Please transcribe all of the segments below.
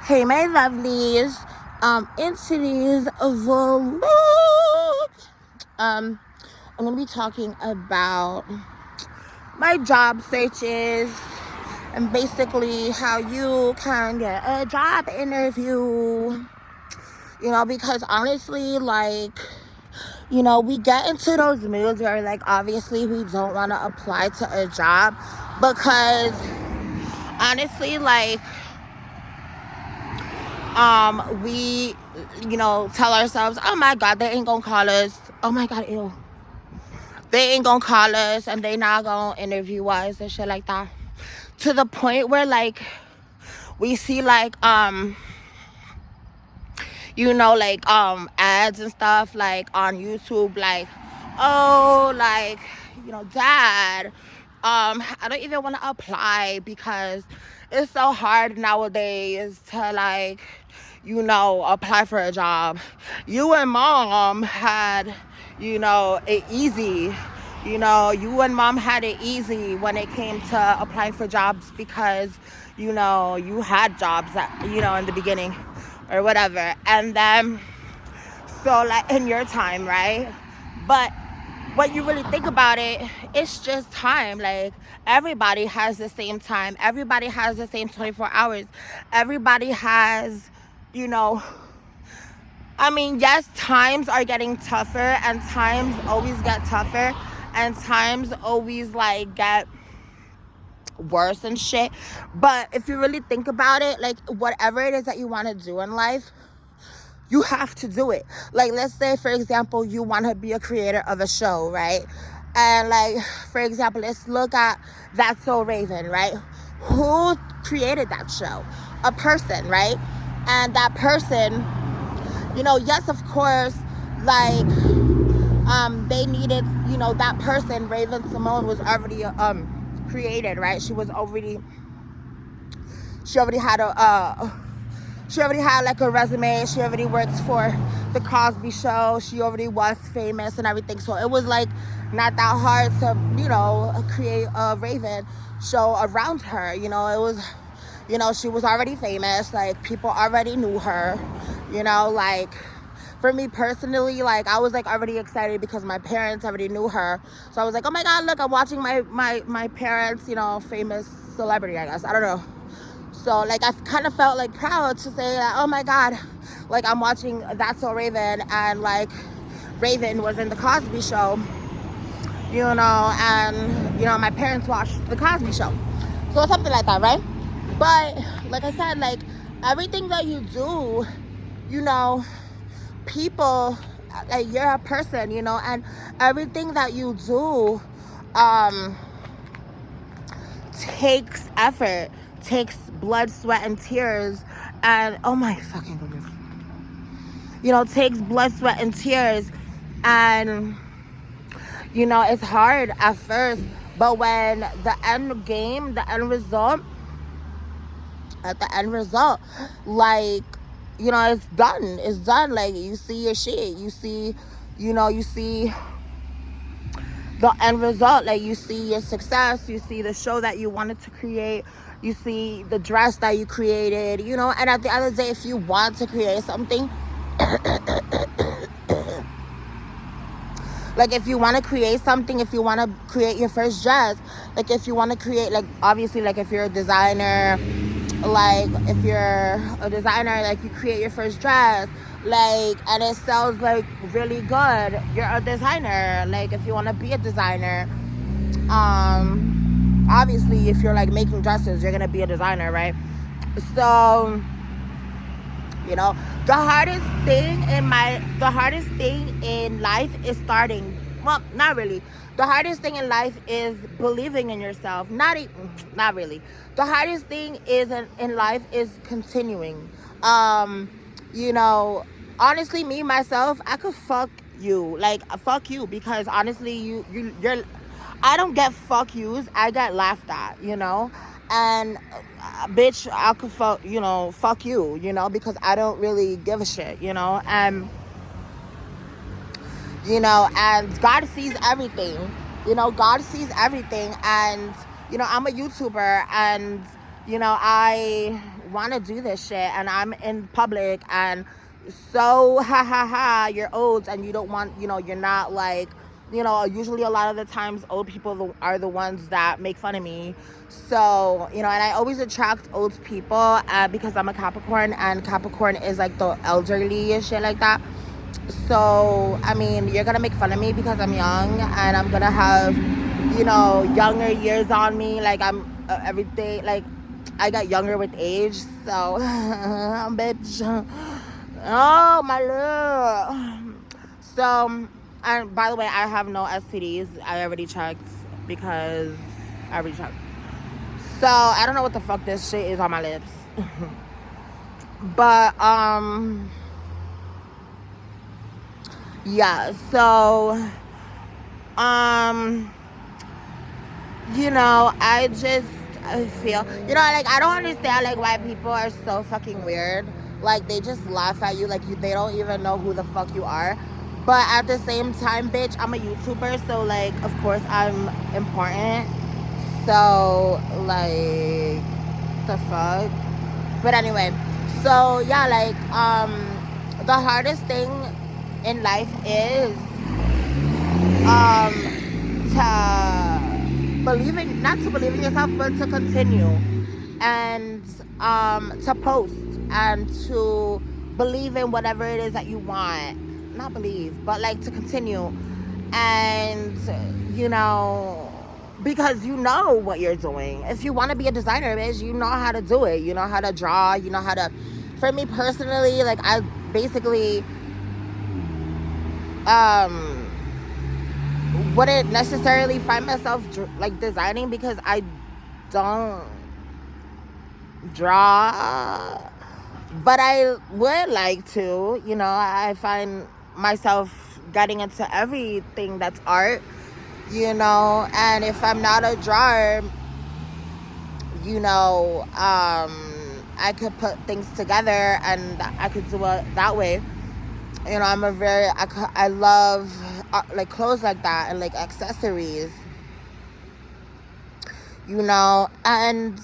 Hey, my lovelies. In today's vlog, um, I'm gonna be talking about my job searches and basically how you can get a job interview. Because honestly, we get into those moods where, obviously we don't want to apply to a job because honestly, we tell ourselves, oh my god, they ain't gonna call us, oh my god, ew, they ain't gonna call us and they not gonna interview us and shit like that, to the point where we see ads and stuff on YouTube, oh, dad, I don't even want to apply because it's so hard nowadays to apply for a job. You and mom had it easy. You and mom had it easy when it came to applying for jobs because you had jobs in the beginning or whatever, and then so in your time, right? But when you really think about it, it's just time. Everybody has the same time, everybody has the same 24 hours, everybody has you know yes, times are getting tougher and times always get tougher and times always get worse and shit. But if you really think about it, whatever it is that you want to do in life, you have to do it. Let's say, for example, you want to be a creator of a show, right? And for example, let's look at That's So Raven, right? Who created that show? A person, right? And that person, yes, of course, they needed, that person, Raven Simone, was already created, right? She already had she already had a resume. She already worked for the Cosby Show. She already was famous and everything. So it was not that hard to create a Raven show around her. It was, she was already famous. People already knew her. For me personally, I was already excited because my parents already knew her. So I was like, oh my god, look, I'm watching my parents, famous celebrity, I guess. I don't know. So I kind of felt proud to say that, oh my god, I'm watching That's So Raven, and Raven was in the Cosby Show, and my parents watched the Cosby Show. So something like that, right? But like I said, everything that you do, people, you're a person, and everything that you do takes effort, takes blood, sweat, and tears, and oh my fucking goodness, takes blood, sweat, and tears, and it's hard at first, but when the end game, the end result, at the end result, it's done. You see your shit, you see the end result, you see your success, you see the show that you wanted to create, you see the dress that you created, and at the end of the day, if you want to create something, if you want to create something, if you want to create your first dress, if you want to create, obviously, if you're a designer, if you're a designer, you create your first dress, and it sells really good, you're a designer. If you want to be a designer, obviously, if you're making dresses, you're gonna be a designer, right? So the hardest thing in life is starting. Well, not really. The hardest thing in life is believing in yourself. Not really. The hardest thing in life is continuing. You know, honestly, me myself, I could fuck you, fuck you, because honestly, you're. I don't get fuck yous. I get laughed at. And bitch, I could fuck you, because I don't really give a shit, and God sees everything. God sees everything, and I'm a YouTuber, and I want to do this shit and I'm in public and so ha ha ha, you're old and you don't want, you're not like, usually a lot of the times old people are the ones that make fun of me. So, and I always attract old people because I'm a Capricorn, and Capricorn is like the elderly and shit like that. So, I mean, you're going to make fun of me because I'm young and I'm going to have, younger years on me. Like, I'm every day, like, I got younger with age. So, bitch. Oh, my lord. So, and by the way, I have no STDs. I already checked because I already checked. So, I don't know what the fuck this shit is on my lips. But, yeah, so, I feel, like, I don't understand, like, why people are so fucking weird. Like, they just laugh at you, like, they don't even know who the fuck you are. But at the same time, bitch, I'm a YouTuber, so, like, of course I'm important. So, like, the fuck? But anyway, so, yeah, like, the hardest thing in life is, not to believe in yourself, but to continue and to post and to believe in whatever it is that you want. Not believe, but like to continue. And, because you know what you're doing. If you want to be a designer, bitch, you know how to do it. You know how to draw. You know how to. For me personally, like, I basically wouldn't necessarily find myself like designing because I don't draw, but I would like to. I find myself getting into everything that's art, and if I'm not a drawer, I could put things together and I could do it that way. I love like clothes like that and like accessories, and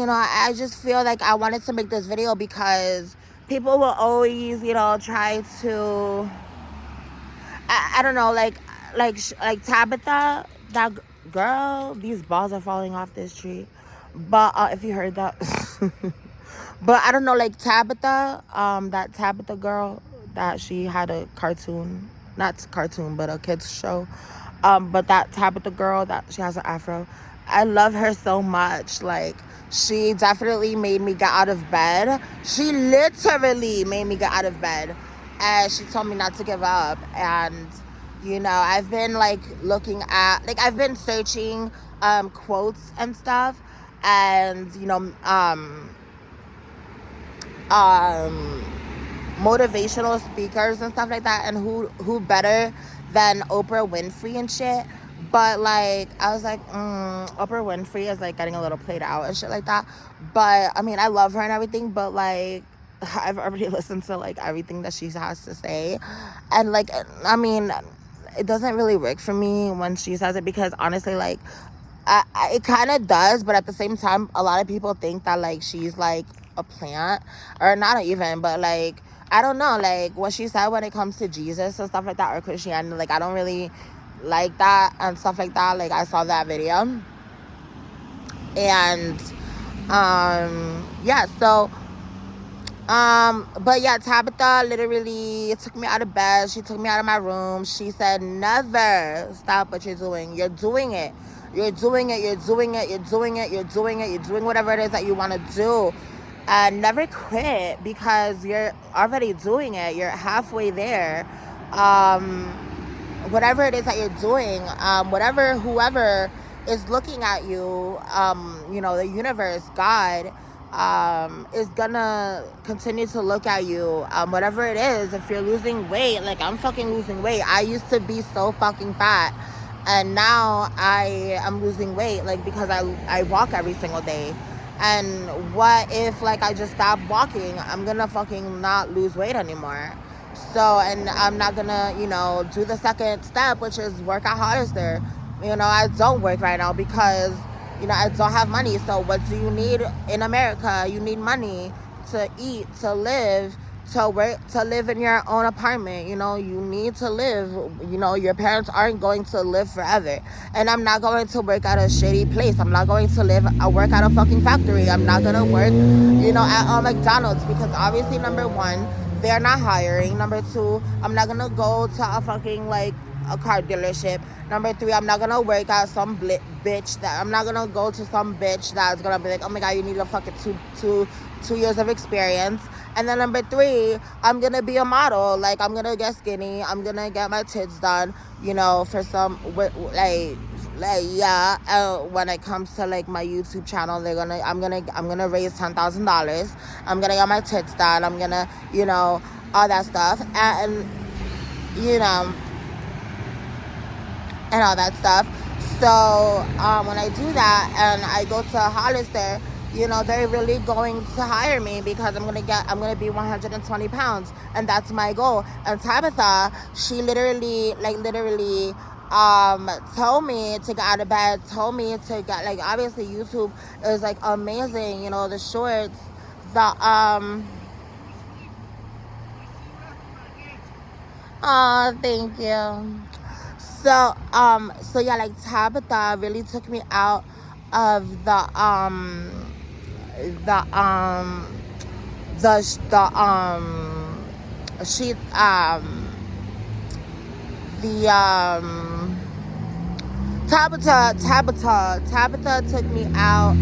I just feel like I wanted to make this video because people will always, try to, I don't know, like Tabitha, that girl, these balls are falling off this tree. But if you heard that, but I don't know, like Tabitha, that Tabitha girl, that she had a cartoon, not cartoon, but a kids show. But that Tabitha girl, that she has an afro, I love her so much. Like, she definitely made me get out of bed. She literally made me get out of bed. And she told me not to give up. And, I've been, like, looking at, like, I've been searching quotes and stuff. And, motivational speakers and stuff like that. And who better than Oprah Winfrey and shit. But, like, I was like, Oprah Winfrey is, like, getting a little played out and shit like that. But, I mean, I love her and everything, but, like, I've already listened to, like, everything that she has to say. And, like, I mean, it doesn't really work for me when she says it because, honestly, like, it kind of does. But at the same time, a lot of people think that, like, she's, like, a plant. Or not even, but, like, I don't know. Like, what she said when it comes to Jesus and stuff like that, or Christianity, like, I don't really like that and stuff like that. Like, I saw that video and yeah, so but yeah, Tabitha literally took me out of bed. She took me out of my room. She said, never stop what you're doing. You're doing it. You're doing it. You're doing it. You're doing it. You're doing it. You're doing whatever it is that you want to do. And never quit because you're already doing it. You're halfway there. Whatever it is that you're doing, whoever is looking at you, the universe, God, is gonna continue to look at you. Whatever it is, if you're losing weight, like I'm fucking losing weight. I used to be so fucking fat, and now I am losing weight, like, because I walk every single day. And what if, like, I just stop walking? I'm gonna fucking not lose weight anymore. So, and I'm not gonna, do the second step, which is work out harder. I don't work right now because I don't have money. So what do you need in America? You need money to eat, to live, to work, to live in your own apartment. You need to live. Your parents aren't going to live forever. And I'm not going to work at a shitty place. I'm not going to work at a fucking factory. I'm not going to work, at McDonald's, because obviously, number one, they're not hiring. Number two, I'm not going to go to a fucking, like, a car dealership. Number three, I'm not gonna work at some bitch that I'm not gonna go to some bitch that's gonna be like, oh my god, you need a fucking two years of experience. And then number three, I'm gonna be a model. Like, I'm gonna get skinny. I'm gonna get my tits done. For some yeah. When it comes to like my YouTube channel, I'm gonna raise $10,000. I'm gonna get my tits done. I'm gonna all that stuff and and all that stuff. So when I do that and I go to Hollister, they're really going to hire me because I'm gonna be 120 pounds, and that's my goal. And Tabitha, she literally told me to get out of bed, told me to get, like, obviously YouTube is like amazing, the shorts, thank you. So yeah, like, Tabitha really took me out of the she the Tabitha took me out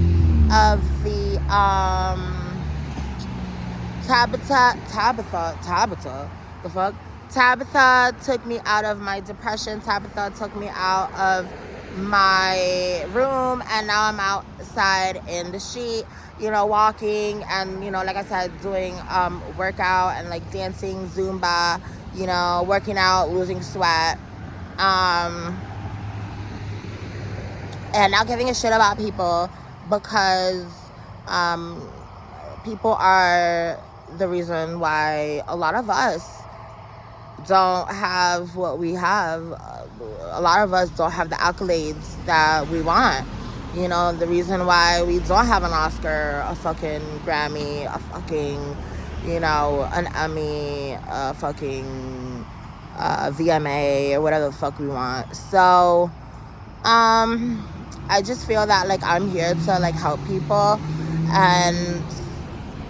of the Tabitha the fuck. Tabitha took me out of my depression. Tabitha took me out of my room, and now I'm outside in the street, walking and, like I said, doing workout and like dancing, Zumba, working out, losing sweat, and not giving a shit about people, because people are the reason why a lot of us don't have what we have. A lot of us don't have the accolades that we want. The reason why we don't have an Oscar, a fucking Grammy, a fucking, an Emmy, a fucking VMA, or whatever the fuck we want. So, I just feel that, like, I'm here to, like, help people, and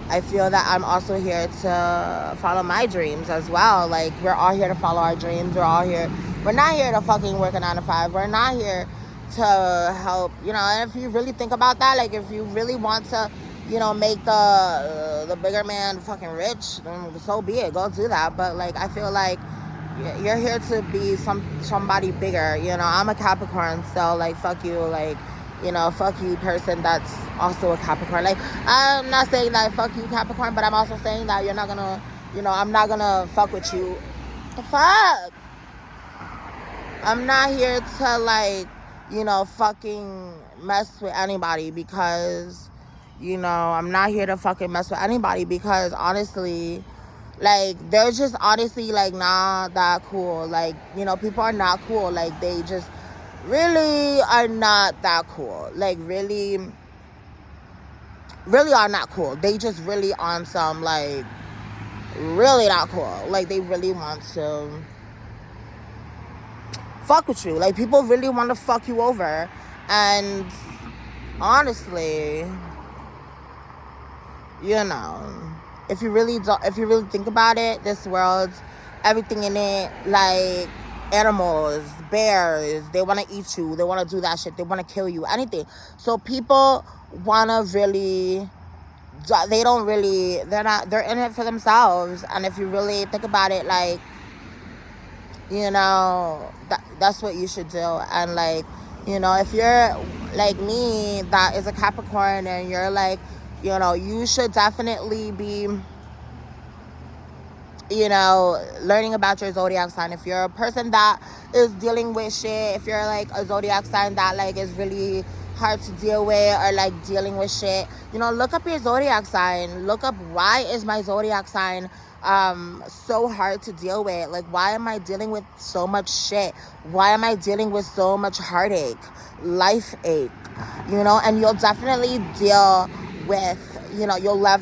I feel that I'm also here to follow my dreams as well. Like, we're all here to follow our dreams. We're not here to fucking work a 9 to 5. We're not here to help, and if you really think about that, like, if you really want to, make the bigger man fucking rich, then so be it. Go do that. But, like, I feel like you're here to be somebody bigger. I'm a Capricorn, so, like, fuck you. Like, fuck you, person that's also a Capricorn. Like, I'm not saying that fuck you, Capricorn, but I'm also saying that you're not gonna, I'm not gonna fuck with you. The fuck? I'm not here to, like, fucking mess with anybody, because, I'm not here to fucking mess with anybody, because honestly, like, they're just honestly, like, not that cool. Like, people are not cool. Like, they just really are not that cool. Like, really are not cool. They just really on some, like, really not cool. Like, they really want to fuck with you. Like, people really want to fuck you over. And honestly, if you really think about it, this world, everything in it, like, animals, bears, they want to eat you, they want to do that shit, they want to kill you, anything. So people want to really, they're in it for themselves. And if you really think about it, like, that's what you should do. And, like, if you're like me, that is a Capricorn, and you're like, you should definitely be, learning about your zodiac sign. If you're a person that is dealing with shit, if you're, like, a zodiac sign that, like, is really hard to deal with, or, like, dealing with shit, look up your zodiac sign. Look up, why is my zodiac sign so hard to deal with? Like, why am I dealing with so much shit? Why am I dealing with so much heartache, life ache, you know, and you'll definitely deal with, you know,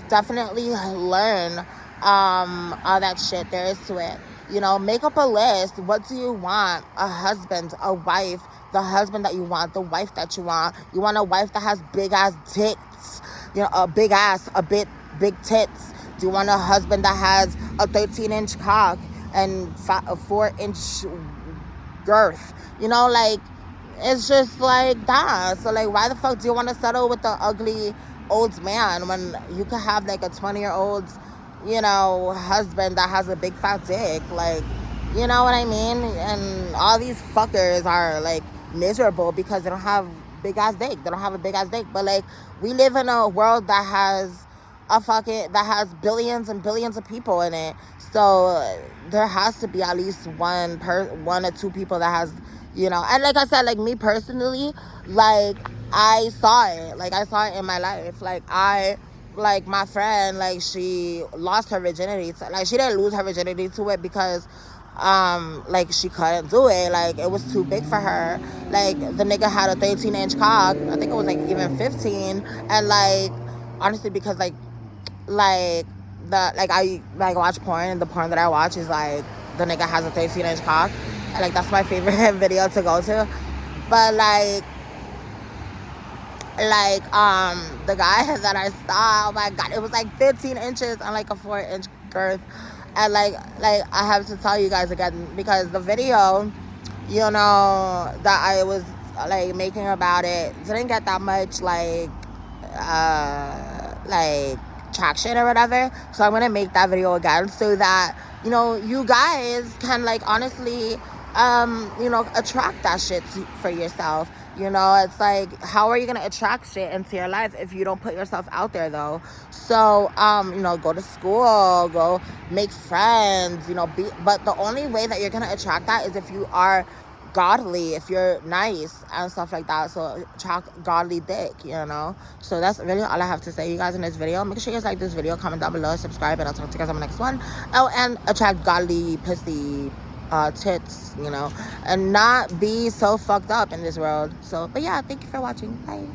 definitely learn all that shit there is to it. You know, make up a list. What do you want? A husband, a wife, the husband that you want, the wife that you want. You want a wife that has big ass tits, you know, a big ass, big tits. Do you want a husband that has a 13-inch cock and a 4-inch girth? You know, like, it's just like that. So, like, why the fuck do you want to settle with the ugly old man when you could have, like, a 20-year-old, you know, husband that has a big fat dick? Like, you know what I mean? And all these fuckers are, like, miserable because they don't have big ass dick. They don't have a big ass dick. But, like, we live in a world that has that has billions and billions of people in it. So there has to be at least one or two people that has, you know. And like I said, like, me personally, like, I saw it. Like, I saw it in my life. Like, my friend, like, she lost her virginity like, she didn't lose her virginity to it because like, she couldn't do it. Like, it was too big for her. Like, the nigga had a 13-inch cock. I think it was, like, even 15. And, like, honestly, because, I watch porn, and the porn that I watch is like the nigga has a 13-inch cock, and, like, that's my favorite video to go to. But the guy that I saw, oh my god, it was like 15 inches and like a 4-inch girth. And like I have to tell you guys again, because the video, you know, that I was like making about it didn't get that much like traction or whatever. So I'm gonna make that video again so that, you know, you guys can, like, honestly, you know, attract that shit for yourself. You know, it's like, how are you gonna attract shit into your life if you don't put yourself out there, though? So, you know, go to school, go make friends, you know, but the only way that you're gonna attract that is if you are godly, if you're nice and stuff like that. So attract godly dick, you know. So that's really all I have to say, you guys, in this video. Make sure you guys like this video, comment down below, subscribe, and I'll talk to you guys on the next one. Oh, and attract godly pussy tits, you know, and not be so fucked up in this world. So, but yeah, thank you for watching. Bye.